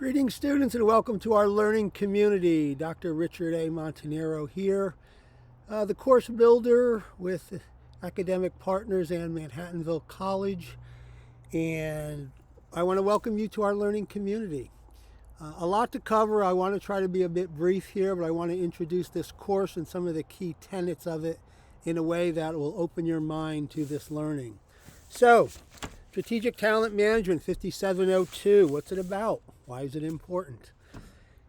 Greetings, students, and welcome to our learning community. Dr. Richard A. Montanero here, the course builder with academic partners and Manhattanville College, and I want to welcome you to our learning community. A lot to cover. I want to try to be a bit brief here, but I want to introduce this course and some of the key tenets of it in a way that will open your mind to this learning. So, Strategic Talent Management 5702, what's it about? Why is it important?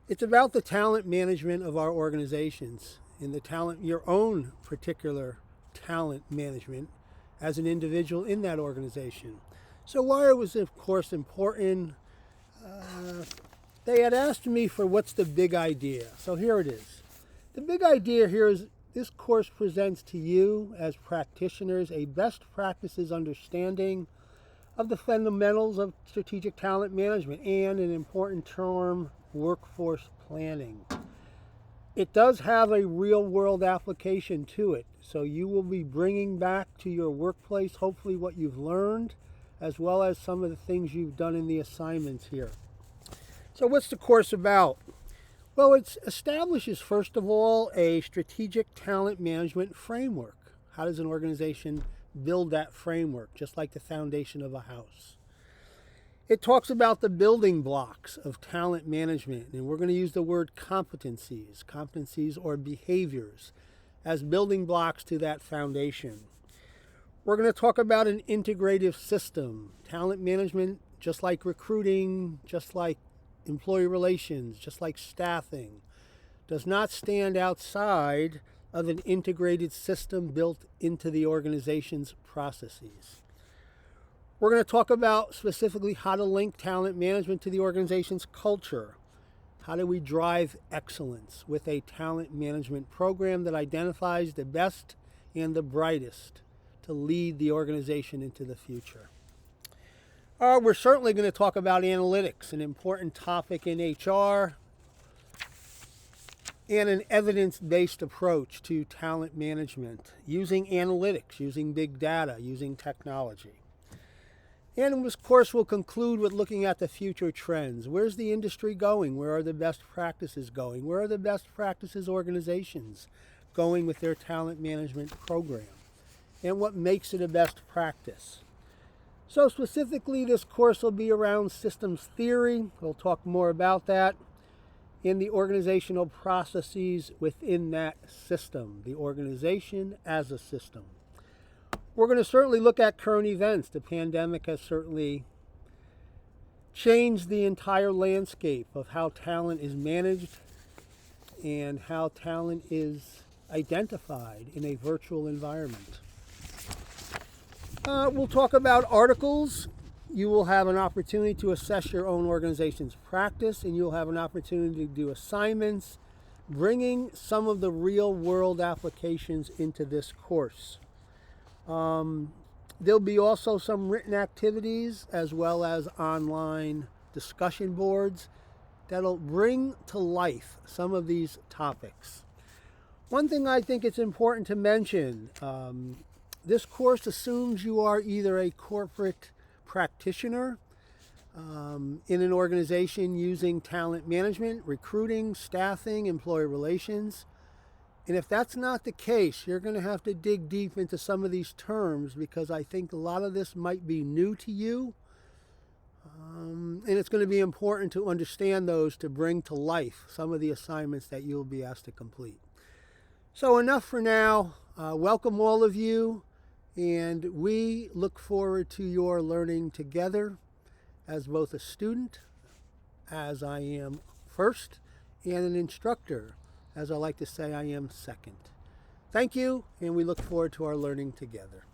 It's about the talent management of our organizations and your own particular talent management as an individual in that organization. So why it was, of course, important? They had asked me for what's the big idea. So here it is. The big idea here is this course presents to you as practitioners a best practices understanding of the fundamentals of strategic talent management and an important term, workforce planning. It does have a real-world application to it, so you will be bringing back to your workplace hopefully what you've learned, as well as some of the things you've done in the assignments here. So what's the course about? Well, it establishes, first of all, a strategic talent management framework. How does an organization build that framework, just like the foundation of a house? It talks about the building blocks of talent management, and we're going to use the word competencies or behaviors as building blocks to that foundation. We're going to talk about an integrative system. Talent management, just like recruiting, just like employee relations, just like staffing, does not stand outside of an integrated system built into the organization's processes. We're going to talk about specifically how to link talent management to the organization's culture. How do we drive excellence with a talent management program that identifies the best and the brightest to lead the organization into the future? We're certainly going to talk about analytics, an important topic in HR, and an evidence-based approach to talent management, using analytics, using big data, using technology. And of course, we'll conclude with looking at the future trends. Where's the industry going? Where are the best practices going? Where are the best practices organizations going with their talent management program? And what makes it a best practice? So specifically, this course will be around systems theory. We'll talk more about that. In the organizational processes within that system, the organization as a system. We're going to certainly look at current events. The pandemic has certainly changed the entire landscape of how talent is managed and how talent is identified in a virtual environment. We'll talk about articles. You will have an opportunity to assess your own organization's practice, and you'll have an opportunity to do assignments, bringing some of the real-world applications into this course. There'll be also some written activities as well as online discussion boards that'll bring to life some of these topics. One thing I think it's important to mention, this course assumes you are either a corporate practitioner in an organization using talent management, recruiting, staffing, employee relations. And if that's not the case, you're going to have to dig deep into some of these terms because I think a lot of this might be new to you. And it's going to be important to understand those to bring to life some of the assignments that you'll be asked to complete. So enough for now. Welcome all of you. And we look forward to your learning together as both a student, as I am first, and an instructor, as I like to say I am second. Thank you, and we look forward to our learning together.